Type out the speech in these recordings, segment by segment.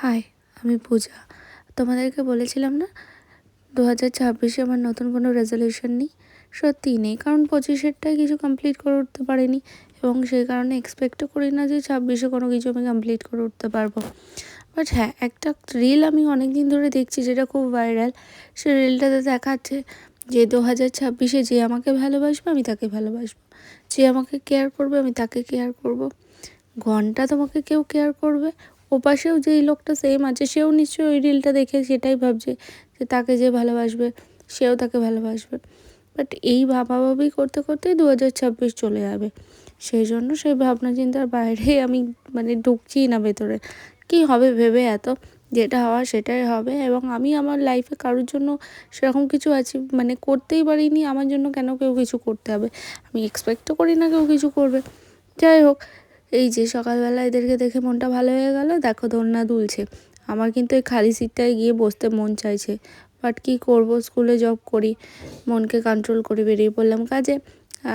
High, আমি পূজা। তোমাদেরকে বলেছিলাম না 2026-এ আমার নতুন কোনো রেজলিউশন নেই। সত্যিই নেই, কারণ 25-এরটাই কিছু কমপ্লিট করে উঠতে পারিনি এবং সেই কারণে এক্সপেক্টও করি না যে 26-এ কোনো কিছু আমি কমপ্লিট করে উঠতে পারবো। বাট হ্যাঁ, একটা রিল আমি অনেক দিন ধরে দেখছি যেটা খুব ভাইরাল। সেই রিলটাতে দেখাচ্ছে যে 2026-এ যে আমাকে ভালোবাসবে আমি তাকে ভালোবাসবো, যে আমাকে কেয়ার করবে আমি তাকে কেয়ার করব। ঘন্টা তোমাকে কেউ কেয়ার করবে, ওপাশেও যেই লোকটা সেম আছে সেও নিশ্চয়ই ওই রিলটা দেখে সেটাই ভাবছে যে তাকে যে ভালোবাসবে সেও তাকে ভালোবাসবে। বাট এই ভাবাভাবি করতে করতেই 2026 চলে যাবে। সেই জন্য সেই ভাবনা চিন্তার বাইরে আমি ঢুকছি না ভেতরে। কী হবে ভেবে এত, যেটা হওয়ার সেটাই হবে। এবং আমি আমার লাইফে কারোর জন্য সেরকম কিছু আছে করতেই পারিনি, আমার জন্য কেন কেউ কিছু করতে হবে? আমি এক্সপেক্টও করি না কেউ কিছু করবে। যাই হোক, এই যে সকালবেলা এদেরকে দেখে মনটা ভালো হয়ে গেল, দেখো দোলনা দুলছে। আমার কিন্তু এই খালি সিটটায় গিয়ে বসতে মন চাইছে, বাট কী করব, স্কুলে জব করি, মনকে কন্ট্রোল করে বেরিয়ে পড়লাম কাজে।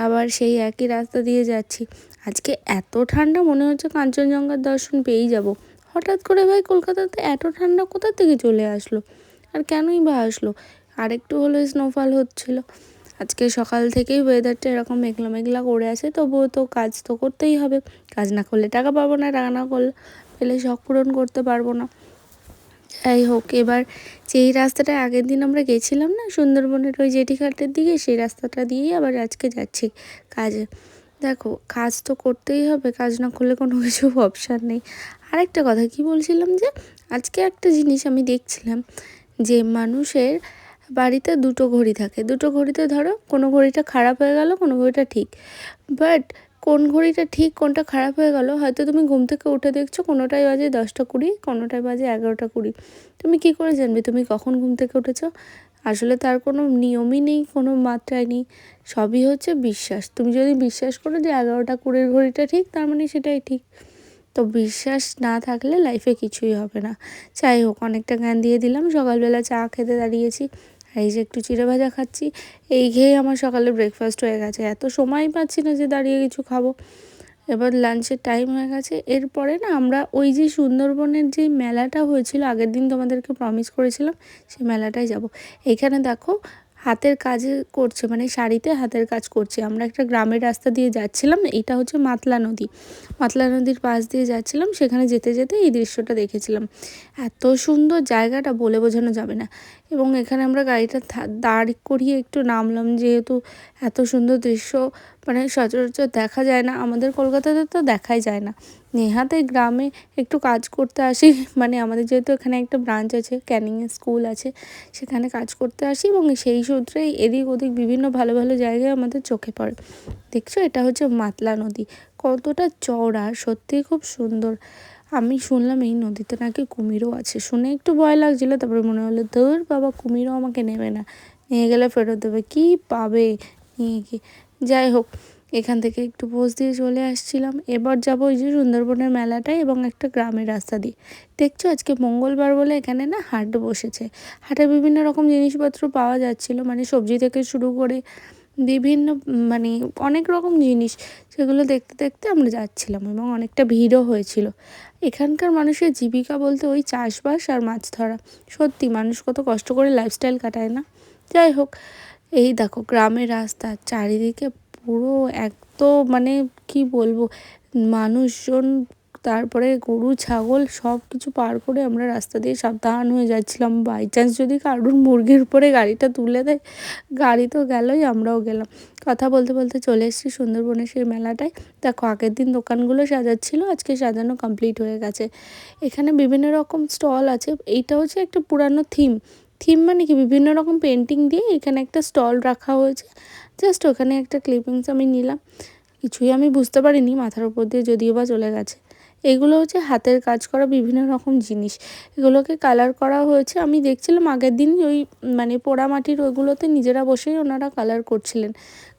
আবার সেই একই রাস্তা দিয়ে যাচ্ছি। আজকে এত ঠান্ডা, মনে হচ্ছে কাঞ্চনজঙ্ঘার দর্শন পেয়েই যাব। হঠাৎ করে ভাই কলকাতাতে এত ঠান্ডা কোথা থেকে চলে আসলো? আর কেনই বা আসলো? আরেকটু হলো স্নোফল হচ্ছিল। আজকে সকাল থেকেই ওয়েদারটা এরকম মেঘলা মেঘলা করে আছে, তবুও তো কাজ তো করতেই হবে। কাজ না করলে টাকা পাবো না, টাকা না করলে পেলে শখ পূরণ করতে পারবো না। যাই হোক, এবার যেই রাস্তাটা আগের দিন আমরা গেছিলাম না সুন্দরবনের ওই জেটিঘাটের দিকে, সেই রাস্তাটা দিয়েই আবার আজকে যাচ্ছি কাজে। দেখো, কাজ তো করতেই হবে, কাজ না করলে কোনো কিছু অপশান নেই। আরেকটা কথা কি বলছিলাম, যে আজকে একটা জিনিস আমি দেখছিলাম যে মানুষের বাড়িতে দুটো ঘড়ি থাকে। দুটো ঘড়িতে ধরো কোনো ঘড়িটা খারাপ হয়ে গেল, কোনো ঘড়িটা ঠিক। বাট কোন ঘড়িটা ঠিক কোনটা খারাপ হয়ে গেল, হয়তো তুমি ঘুম থেকে উঠে দেখছো কোনোটাই বাজে 10টা 20, কোনোটাই বাজে 11টা 20। তুমি কি করে জানবে তুমি কখন ঘুম থেকে উঠেছো? আসলে তার কোনো নিয়মই নেই, কোনো মাত্রায় নেই। সবই হচ্ছে বিশ্বাস। তুমি যদি বিশ্বাস করো যে 11টা 20 ঘড়িটা ঠিক, তার মানে সেটাই ঠিক। তো বিশ্বাস না থাকলে লাইফে কিছুই হবে না। যাই হোক, অনেকটা জ্ঞান দিয়ে দিলাম। সকালবেলা চা খেতে দাঁড়িয়েছি, আর এই যে একটু চিড়ে ভাজা খাচ্ছি। এই খেয়েই আমার সকালে ব্রেকফাস্ট হয়ে গেছে। এত সময় পাচ্ছি না যে দাঁড়িয়ে কিছু খাবো। এবার লাঞ্চের টাইম হয়ে গেছে। এরপরে না আমরা ওই যে সুন্দরবনের যে মেলাটা হয়েছিল আগের দিন, তোমাদেরকে প্রমিস করেছিলাম সেই মেলাটায় যাব। এখানে দেখো হাতের কাজ করছে, শাড়িতে হাতের কাজ করছে। আমরা একটা গ্রামের রাস্তা দিয়ে যাচ্ছিলাম, এটা হচ্ছে মাতলা নদী। মাতলা নদীর পাশ দিয়ে যাচ্ছিলাম, সেখানে যেতে যেতে এই দৃশ্যটা দেখেছিলাম। এত সুন্দর জায়গাটা বলে বোঝানো যাবে না। এবং এখানে আমরা গাড়িটা দাঁড় করিয়ে একটু নামলাম, যেহেতু এত সুন্দর দৃশ্য সচরাচর দেখা যায় না, আমাদের কলকাতাতে তো দেখাই যায় না। নেহাতে গ্রামে একটু কাজ করতে আসি, আমাদের যেহেতু এখানে একটা ব্রাঞ্চ আছে, ক্যানিংয়ে স্কুল আছে, সেখানে কাজ করতে আসি এবং সেই সূত্রেই এদিক ওদিক বিভিন্ন ভালো ভালো জায়গায় আমাদের চোখে পড়ে। দেখছো, এটা হচ্ছে মাতলা নদী। কতটা চওড়া, সত্যিই খুব সুন্দর। আমি শুনলাম এই নদীতে নাকি কুমিরও আছে। শুনে একটু ভয় লাগছিলো, তারপরে মনে হলো ধুর বাবা, কুমিরও আমাকে নেবে না, নিয়ে গেলে ফেরত দেবে, কী পাবে নিয়ে গিয়ে। যাই হোক, এখান থেকে একটু পোজ দিয়ে চলে আসছিলাম। এবার যাবো ওই যে সুন্দরবনের মেলাটায় এবং একটা গ্রামের রাস্তা দিয়ে। দেখছো, আজকে মঙ্গলবার বলে এখানে না হাট বসেছে। হাটে বিভিন্ন রকম জিনিসপত্র পাওয়া যাচ্ছিলো, সবজি থেকে শুরু করে বিভিন্ন অনেক রকম জিনিস, সেগুলো দেখতে দেখতে আমরা যাচ্ছিলাম এবং অনেকটা ভিড়ও হয়েছিল। এখানকার মানুষের জীবিকা বলতে ওই চাষবাস আর মাছ ধরা। সত্যি মানুষ কত কষ্ট করে লাইফস্টাইল কাটায় না। যাই হোক, এই দেখো গ্রামের রাস্তা, চারিদিকে পুরো এক তো কি বলবো, মানুষজন, তারপরে গরু ছাগল সব কিছু পার করে আমরা রাস্তা দিয়ে সাবধান হয়ে যাচ্ছিলাম। বাই চান্স যদি কারুর মুরগির উপরে গাড়িটা তুলে দেয়, গাড়ি তো গেলই, আমরাও গেলাম। কথা বলতে বলতে চলে এসেছি সুন্দরবনের সেই মেলাটায়। দেখো, আগের দিন দোকানগুলো সাজাচ্ছিলো, আজকে সাজানো কমপ্লিট হয়ে গেছে। এখানে বিভিন্ন রকম স্টল আছে। এইটা হচ্ছে একটা পুরানো থিম। থিম কি, বিভিন্ন রকম পেন্টিং দিয়ে এখানে একটা স্টল রাখা হয়েছে। জাস্ট ওখানে একটা ক্লিপিংস আমি নিলাম। কিছুই আমি বুঝতে পারিনি, মাথার উপর দিয়ে যদিও বা চলে গেছে। এগুলো হচ্ছে হাতের কাজ করা বিভিন্ন রকম জিনিস। এগুলোকে কালার করা হয়েছে। আমি দেখছিলাম আগের দিন ওই পোড়ামাটির ওইগুলোতে নিজেরা বসেই ওনারা কালার করছিলেন।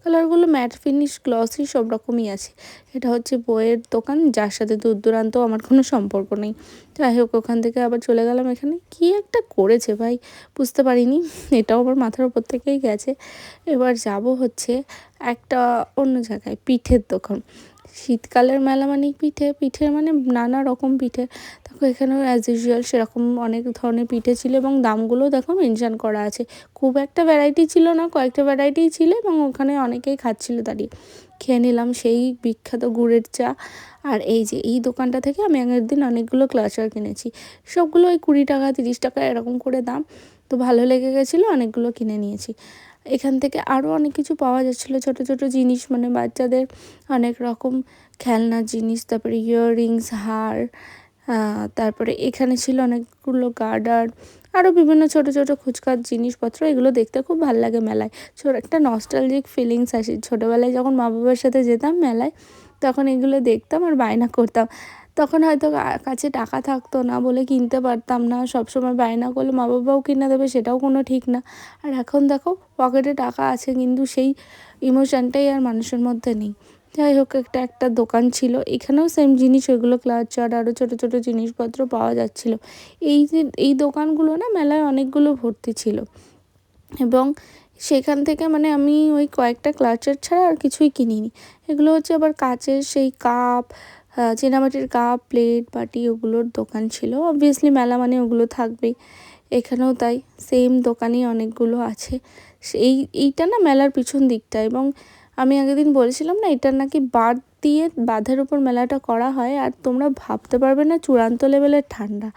কালারগুলো ম্যাট ফিনিশ, গ্লসি সব রকমই আছে। এটা হচ্ছে বইয়ের দোকান, যার সাথে দূর দূরান্ত আমার কোনো সম্পর্ক নেই। যাই হোক, ওখান থেকে আবার চলে গেলাম এখানে। কি একটা করেছে ভাই, বুঝতে পারিনি, এটাও আমার মাথার উপর থেকেই গেছে। এবার যাব হচ্ছে একটা অন্য জায়গায়, পিঠের দোকান। শীতকালের মেলা মানে পিঠে মানে নানা রকম পিঠে। দেখো এখানেও অ্যাজ ইউজুয়াল সেরকম অনেক ধরনের পিঠে ছিল এবং দামগুলোও দেখো মেনশন করা আছে। খুব একটা ভ্যারাইটি ছিল না, কয়েকটা ভ্যারাইটিই ছিল এবং ওখানে অনেকেই খাচ্ছিল দাঁড়িয়ে। খেয়ে নিলাম সেই বিখ্যাত গুড়ের চা। আর এই যে এই দোকানটা থেকে আমি আগের দিন অনেকগুলো ক্লাচার কিনেছি, সবগুলো ওই 20 টাকা 30 টাকা এরকম করে দাম। তো ভালো লেগে গেছিলো, অনেকগুলো কিনে নিয়েছি। এখান থেকে আরও অনেক কিছু পাওয়া যাচ্ছিলো, ছোট ছোট জিনিস, মানে বাচ্চাদের অনেক রকম খেলনার জিনিস, তারপরে ইয়াররিংস, হার, তারপরে এখানে ছিল অনেকগুলো গার্ডার, আরও বিভিন্ন ছোট ছোট ফুচকার জিনিসপত্র। এগুলো দেখতে খুব ভালো লাগে মেলায়, একটা নস্টালজিক ফিলিংস আসে। ছোটোবেলায় যখন মা বাবার সাথে যেতাম মেলায়, তখন এগুলো দেখতাম আর বায়না করতাম। তখন হয়তো কাছে টাকা থাকতো না বলে কিনতে পারতাম না, সবসময় বায়না করলে মা বাবাও কিনে দেবে সেটাও কোনো ঠিক না। আর এখন দেখো পকেটে টাকা আছে কিন্তু সেই ইমোশনটাই আর মানুষের মধ্যে নেই। যাই হোক, একটা দোকান ছিল, এখানেও সেম জিনিস, ওইগুলো ক্লাচার আরও ছোটো ছোটো জিনিসপত্র পাওয়া যাচ্ছিলো। এই দোকানগুলো না মেলায় অনেকগুলো ভর্তি ছিল এবং সেখান থেকে মানে আমি ওই কয়েকটা ক্লাচার ছাড়া আর কিছুই কিনিনি। এগুলো হচ্ছে আবার কাচের সেই কাপ, চীনামাটির কাপ, প্লেট, বাটি, ওগুলোর দোকান ছিল। অবভিয়াসলি মেলা মানে ওগুলো থাকবেই, এখানেও তাই সেম দোকানই অনেকগুলো আছে। এইটা না মেলার পিছন দিকটা, এবং আমি আগের দিন বলেছিলাম না এটা নাকি বাঁধ দিয়ে, বাঁধের উপর মেলাটা করা হয়। আর তোমরা ভাবতে পারবে না চূড়ান্ত লেভেলের ঠান্ডা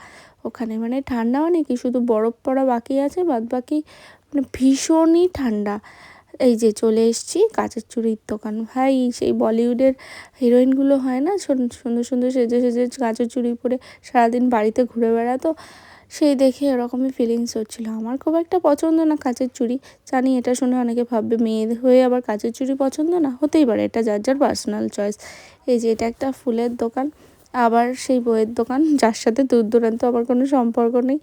ওখানে, মানে ঠান্ডা মানে কি শুধু বরফ পড়া বাকি আছে, বাদ বাকি মানে ভীষণই ঠান্ডা। এই যে চলে এসেছি কাচের চুড়ির দোকান। ভাই সেই বলিউডের হিরোইনগুলো হয় না সুন্দর সুন্দর সেজে সেজে কাচের চুড়ি পরে সারাদিন বাড়িতে ঘুরে বেড়াতো, সেই দেখে এরকমই ফিলিংস হচ্ছিলো। আমার খুব একটা পছন্দ না কাচের চুড়ি, জানি এটা শুনে অনেকে ভাববে মেয়ে হয়ে আবার কাচের চুড়ি পছন্দ না, হতেই পারে, এটা যার যার পার্সোনাল চয়েস। এই যে এটা একটা ফুলের দোকান, আবার সেই বইয়ের দোকান যার সাথে দূর দূরান্ত আবার কোনো সম্পর্ক নেই।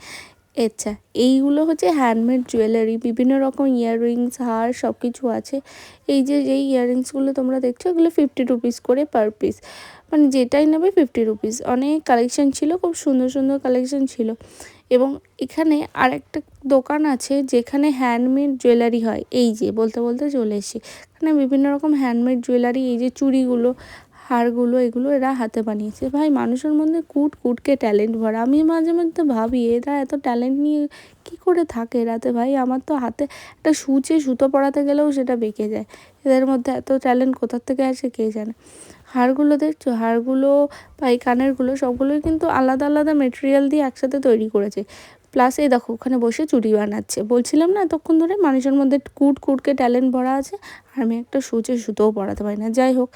আচ্ছা, এইগুলো হচ্ছে হ্যান্ডমেড জুয়েলারি, বিভিন্ন রকম ইয়াররিংস, হার, সব কিছু আছে। এই যে যেই ইয়াররিংসগুলো তোমরা দেখছো এগুলো 50 রুপিস করে পার পিস, মানে যেটাই নেবে 50 রুপিস। অনেক কালেকশন ছিল, খুব সুন্দর সুন্দর কালেকশন ছিল। এবং এখানে আরেকটা দোকান আছে যেখানে হ্যান্ডমেড জুয়েলারি হয়। এই যে বলতে বলতে চলে এসেছি, এখানে বিভিন্ন রকম হ্যান্ডমেড জুয়েলারি, এই যে চুড়িগুলো, হারগুলো, এগুলো এরা হাতে বানিয়েছে। ভাই মানুষের মধ্যে কুটকে ট্যালেন্ট ভরা। আমি মাঝে মধ্যে ভাবি এরা এত ট্যালেন্ট নিয়ে কী করে থাকে রাতে। ভাই আমার তো হাতে একটা সুতো পরাতে গেলেও সেটা বেঁকে যায়, এদের মধ্যে এত ট্যালেন্ট কোথার থেকে আসে কে জানে। হারগুলো দেখছো, হারগুলো বা এই কানেরগুলো সবগুলোই কিন্তু আলাদা আলাদা মেটেরিয়াল দিয়ে একসাথে তৈরি করেছে। প্লাস এই দেখো ওখানে বসে চুড়ি বানাচ্ছে, বলছিলাম না এতক্ষণ ধরে মানুষের মধ্যে কুটকে ট্যালেন্ট ভরা আছে, আর আমি একটা সুতোও পরাতে পারি না। যাই হোক,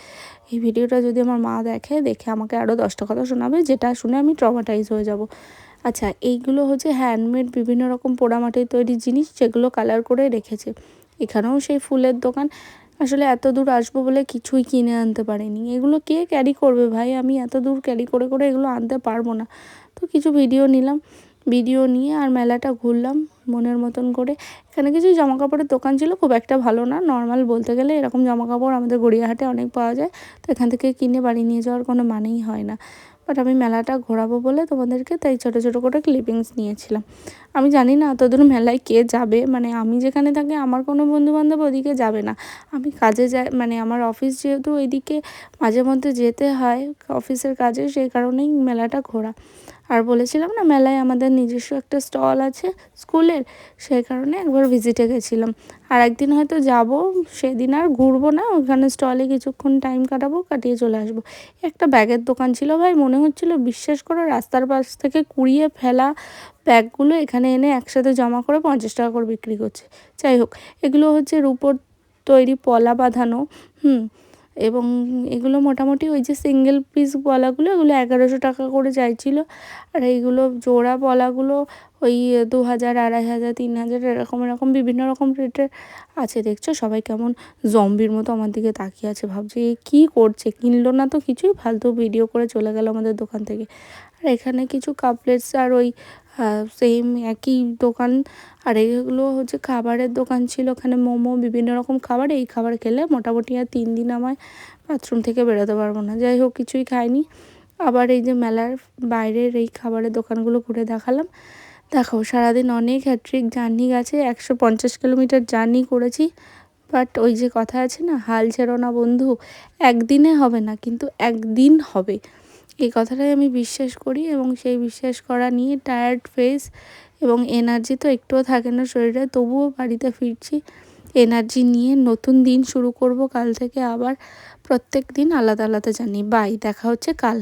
এই ভিডিওটা যদি আমার মা দেখে আমাকে আরও 10টা কথা শোনাবে, যেটা শুনে আমি ট্রমাটাইজ হয়ে যাব। আচ্ছা, এইগুলো হচ্ছে হ্যান্ডমেড বিভিন্ন রকম পোড়ামাটির তৈরি জিনিস, যেগুলো কালার করে রেখেছে। এখানেও সেই ফুলের দোকান। আসলে এত দূর আসবো বলে কিছুই কিনে আনতে পারিনি, এগুলো কে ক্যারি করবে ভাই, আমি এত দূর ক্যারি করে করে এগুলো আনতে পারবো না। তো কিছু ভিডিও নিলাম, ভিডিও নিয়ে আর মেলাটা ঘুরলাম মনের মতন করে। এখানে কিছু জামাকাপড়ের দোকান ছিল, খুব একটা ভালো না, নর্মাল বলতে গেলে। এরকম জামাকাপড় আমাদের গড়িয়াহাটে অনেক পাওয়া যায়, তো এখান থেকে কিনে বাড়ি নিয়ে যাওয়ার কোনো মানেই হয় না। বাট আমি মেলাটা ঘোরাবো বলে তোমাদেরকে তাই ছোটো ছোটো করে ক্লিপিংস নিয়েছিলাম। আমি জানি না অতদূর মেলায় কে যাবে, মানে আমি যেখানে থাকি আমার কোনো বন্ধুবান্ধব ওদিকে যাবে না। আমি কাজে যাই, মানে আমার অফিস যেহেতু ওইদিকে মাঝে মধ্যে যেতে হয় অফিসের কাজে, সেই কারণেই মেলাটা ঘোরা। আর বলেছিলাম না মেলায় আমাদের নিজস্ব একটা স্টল আছে স্কুলের, সেই কারণে একবার ভিজিটে গেছিলাম। আর একদিন হয়তো যাব, সেদিন আর ঘুরবো না, ওখানে স্টলে কিছুক্ষণ টাইম কাটিয়ে চলে আসবো। একটা ব্যাগের দোকান ছিল, ভাই মনে হচ্ছিল বিশ্বাস করো রাস্তার পাশ থেকে কুড়িয়ে ফেলা ব্যাগগুলো এখানে এনে একসাথে জমা করে 50 টাকা করে বিক্রি করছে। যাই হোক, এগুলো হচ্ছে রূপোর তৈরি পলা বাঁধানো, এবং এগুলো মোটামুটি ওই যে সিঙ্গেল পিস পলাগুলো, এগুলো 1100 টাকা করে চাইছিলো। আর এইগুলো জোড়া পলাগুলো ওই 2000, 2500, 3000 এরকম বিভিন্ন রকম রেটের আছে। দেখছো সবাই কেমন জম্বির মতো আমার দিকে তাকিয়ে আছে, ভাবছি এ কী করছে, কিনলো না তো কিছুই, ফালতু ভিডিও করে চলে গেল আমাদের দোকান থেকে। আর এখানে কিছু কাপলেটস আর ওই সেম একই দোকান। আর এইগুলো হচ্ছে খাবারের দোকান ছিল, ওখানে মোমো, বিভিন্ন রকম খাবার। এই খাবার খেলে মোটামুটি আর 3 দিন আমায় বাথরুম থেকে বেরোতে পারবো না। যাই হোক, কিছুই খাইনি। আবার এই যে মেলার বাইরের এই খাবারের দোকানগুলো ঘুরে দেখালাম। দেখো সারাদিন অনেক হ্যাট্রিক জার্নি গেছে, 150 কিলোমিটার জার্নি করেছি, বাট ওই যে কথা আছে না, হাল ছেড়ো না বন্ধু, একদিনে হবে না কিন্তু একদিন হবে। এই কথাটাই আমি বিশ্বাস করি এবং সেই বিশ্বাস করা নিয়ে টায়ার্ড ফেস এবং এনার্জি তো একটুও থাকে না শরীরে, তবুও বাড়িতে ফিরছি এনার্জি নিয়ে। নতুন দিন শুরু করব কাল থেকে আবার, প্রত্যেক দিন আলাদা আলাদা জানি। বাই, দেখা হচ্ছে কাল।